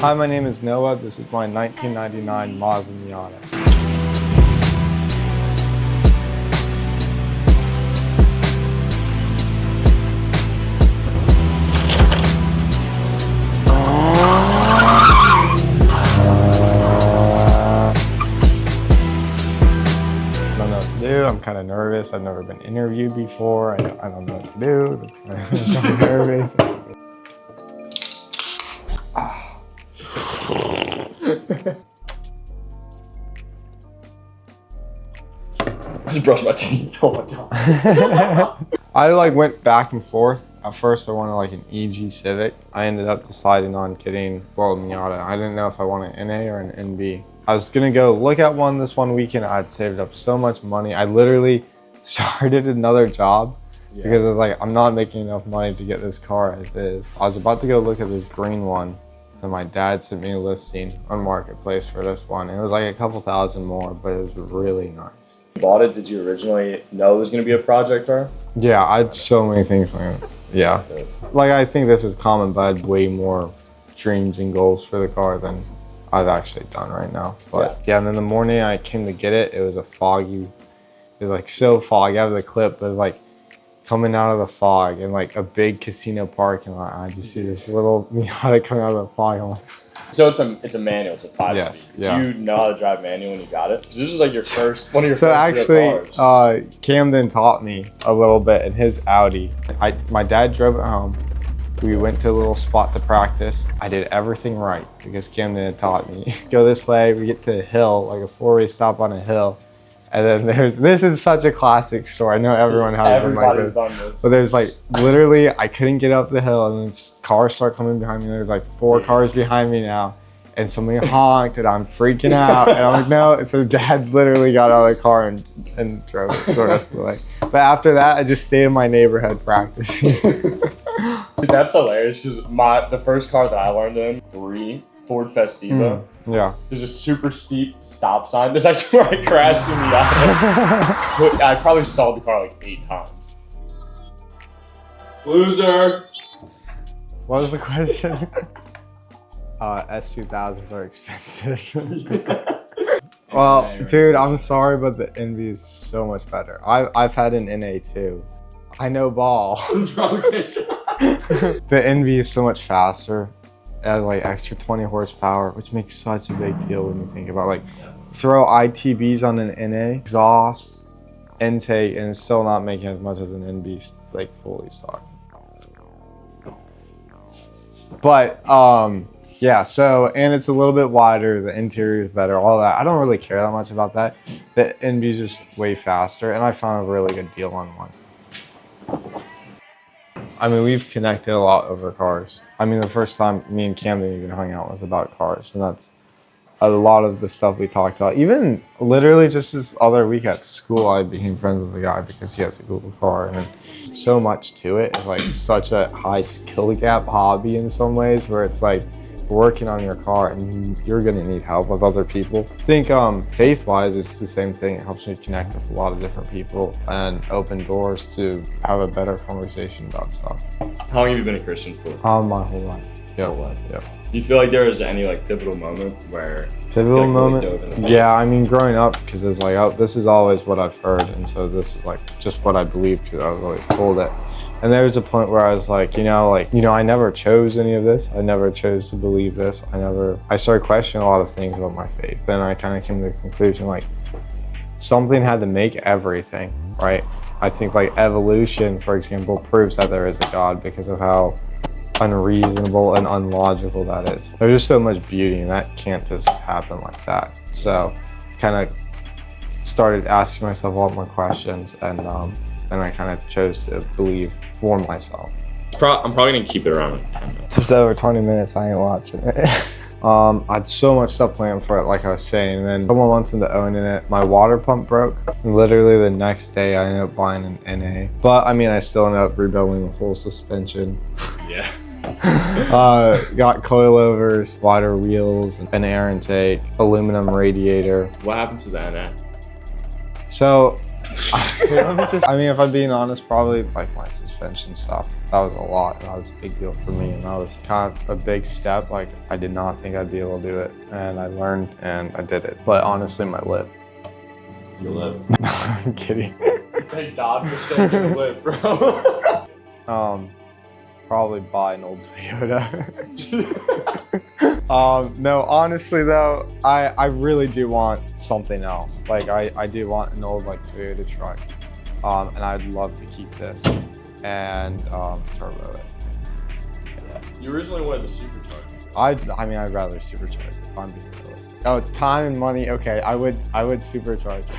Hi, my name is Noah. This is my 1999 Mazda Miata. I'm kind of nervous. I've never been interviewed before. I don't know what to do. I'm nervous. I just brushed my teeth. Oh my god. I went back and forth. At first I wanted an EG Civic. I ended up deciding on getting, well, a Miata. I didn't know if I wanted an NA or an NB. I was gonna go look at one this one weekend. I'd saved up so much money. I literally started another job because I was like, I'm not making enough money to get this car as is. I was about to go look at this green one, and my dad sent me a listing on Marketplace for this one. It was like a couple thousand more, but it was really nice. You bought it, did you originally know it was gonna be a project car? Yeah, I had so many things planned. Yeah. I think this is common, but I had way more dreams and goals for the car than I've actually done right now. But yeah, and then the morning I came to get it, it was it was so foggy. I have the clip, but it was coming out of the fog in a big casino parking lot. I just see this little Miata coming out of the fog. I'm like, so it's a manual, it's a 5-speed. Did you know how to drive manual when you got it? Because this is your first, one of your first real cars. Camden taught me a little bit in his Audi. My dad drove it home. We went to a little spot to practice. I did everything right because Camden had taught me. Go this way, we get to a hill, a four-way stop on a hill. And then this is such a classic story. I know everyone has one like this. Done this. But there's literally, I couldn't get up the hill and then cars start coming behind me. There's 4 cars behind me now. And somebody honked and I'm freaking out. And I'm like, no. So Dad literally got out of the car and drove it the rest of the way. But after that, I just stayed in my neighborhood practicing. Dude, that's hilarious because the first car that I learned in, Ford Festiva. Yeah. There's a super steep stop sign. This is actually where I crashed in the I probably saw the car 8 times. Loser. What was the question? S2000s are expensive. Well, dude, I'm sorry, but the NB is so much better. I've had an NA too. I know ball. The NB is so much faster. It has extra 20 horsepower, which makes such a big deal when you think about throw ITBs on an NA, exhaust, intake, and it's still not making as much as an NB fully stock. But yeah, and it's a little bit wider, the interior is better, all that. I don't really care that much about that. The NB is just way faster, and I found a really good deal on one. I mean, we've connected a lot over cars. I mean, the first time me and Camden even hung out was about cars, and that's a lot of the stuff we talked about. Even literally just this other week at school, I became friends with a guy because he has a cool car, and so much to it. It's such a high skill gap hobby in some ways, where it's working on your car and you're gonna need help with other people. I think faith-wise, it's the same thing. It helps me connect with a lot of different people and open doors to have a better conversation about stuff. How long have you been a Christian for? My whole life. Yep. Do you feel like there was any pivotal moment where Yeah, I mean, growing up, because it's oh, this is always what I've heard, and so this is just what I believe because I was always told it. And there was a point where I was I never chose any of this. I never chose to believe this. I started questioning a lot of things about my faith. Then I kind of came to the conclusion, something had to make everything, right? I think evolution, for example, proves that there is a God because of how unreasonable and unlogical that is. There's just so much beauty, and that can't just happen like that. So kind of started asking myself a lot more questions, and I kind of chose to believe for myself. I'm probably gonna keep it around 10 minutes. Just over 20 minutes, I ain't watching it. I had so much stuff planned for it, like I was saying, and then a couple months into owning it, my water pump broke. And literally the next day, I ended up buying an NA. But I mean, I still ended up rebuilding the whole suspension. Yeah. Got coilovers, wider wheels, an air intake, aluminum radiator. What happened to the NA? So Here, let me just, I mean, if I'm being honest, probably like my suspension stuff. That was a lot. That was a big deal for me, and that was kind of a big step. Like, I did not think I'd be able to do it, and I learned and I did it. But honestly, my lip. Your lip? No, I'm kidding. Thank God for saying your lip, bro. Probably buy an old Toyota. No, honestly though, I really do want something else. Like I do want an old like Toyota truck. And I'd love to keep this and turbo it. Yeah. You originally wanted the supercharger. I mean, I'd rather supercharge it, if I'm being realistic. Oh, time and money. Okay, I would supercharge it.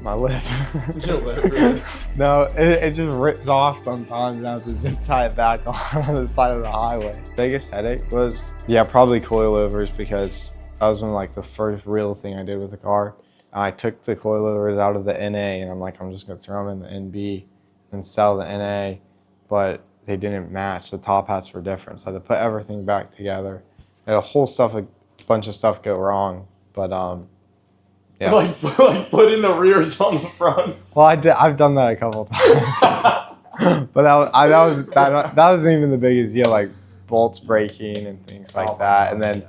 My lip. Your lip, really? No, it just rips off sometimes and I have to zip tie it back on the side of the highway. Biggest headache was, yeah, probably coilovers, because that was when like the first real thing I did with the car. I took the coilovers out of the NA and I'm like, I'm just gonna throw them in the NB and sell the NA, but they didn't match. The top hats were different, so I had to put everything back together. And a whole bunch of stuff go wrong, but yeah. Like putting the rears on the fronts. Well, I've done that a couple times, but that wasn't even the biggest deal. Like bolts breaking and things like that. And then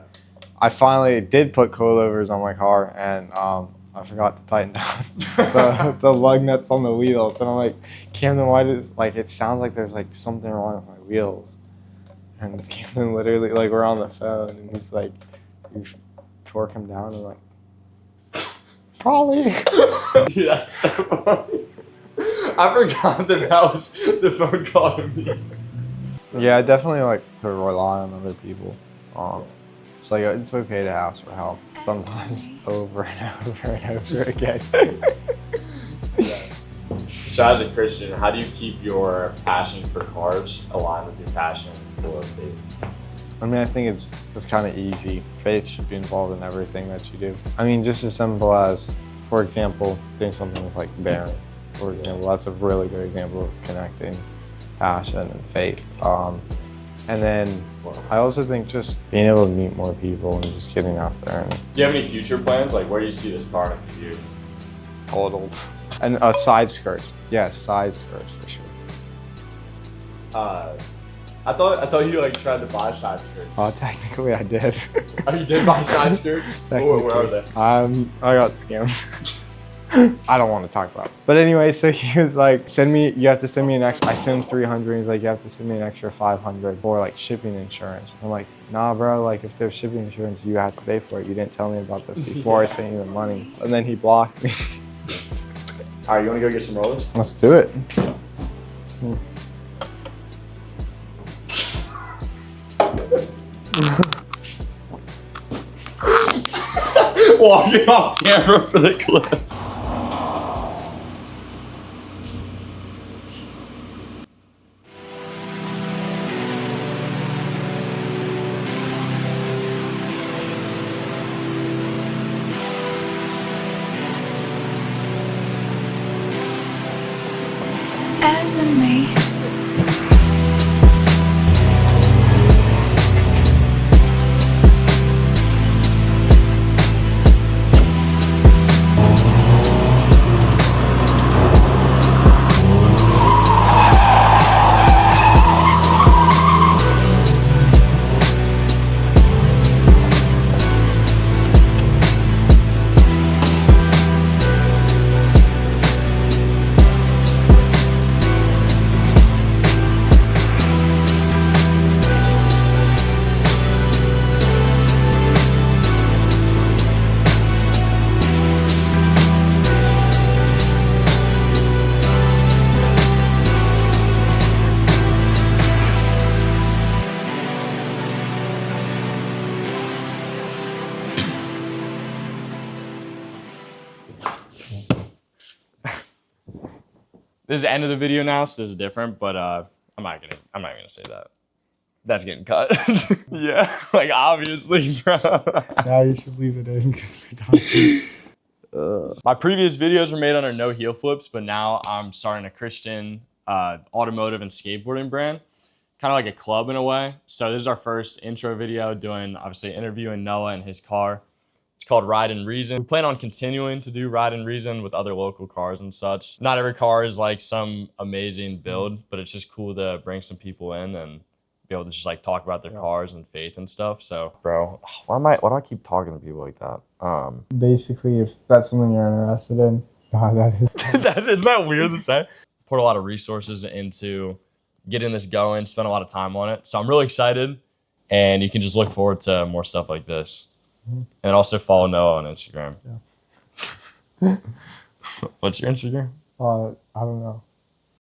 I finally did put coilovers on my car, and I forgot to tighten down the lug nuts on the wheels. And I'm like, Camden, why does it sounds like there's like something wrong with my wheels? And Camden literally, like, we're on the phone, and he's like, you torque them down, and I'm like, probably. Dude, that's so funny. I forgot that was the phone call to me. Yeah, I definitely like to rely on other people. It's like, it's okay to ask for help sometimes, over and over and over again. Yeah. So as a Christian, how do you keep your passion for cars aligned with your passion for faith? I mean, I think it's kind of easy. Faith should be involved in everything that you do. I mean, just as simple as, for example, doing something with like bearing. For example, that's a really good example of connecting passion and faith. And then I also think just being able to meet more people and just getting out there. And do you have any future plans? Like, where do you see this car in a few years? Totaled. And side skirts. Yeah, side skirts for sure. I thought you like tried to buy side skirts. Oh, technically I did. Oh, you did buy side skirts? Where are they? I got scammed. I don't want to talk about it. But anyway, so he was like, you have to send me an extra. I sent him 300. He's like, you have to send me an extra 500 for like shipping insurance. I'm like, nah, bro, like if there's shipping insurance, you have to pay for it. You didn't tell me about this before I sent you the money. And then he blocked me. All right, you want to go get some rollers? Let's do it. Walking off camera for the clip. As the me. This is the end of the video now, so this is different, but I'm not gonna say that. That's getting cut. Yeah, like obviously, bro. Now you should leave it in because we're done. My previous videos were made under NoHeelflips, but now I'm starting a Christian automotive and skateboarding brand, kind of like a club in a way. So this is our first intro video, doing obviously interviewing Noah and his car, It's called Ride and Reason. We plan on continuing to do Ride and Reason with other local cars and such. Not every car is like some amazing build, but it's just cool to bring some people in and be able to just like talk about their cars and faith and stuff. So, bro, why do I keep talking to people like that? Basically, if that's something you're interested in, that is. Isn't that weird to say? Put a lot of resources into getting this going, spent a lot of time on it. So I'm really excited, and you can just look forward to more stuff like this. And also follow Noah on Instagram. Yeah. What's your Instagram? I don't know.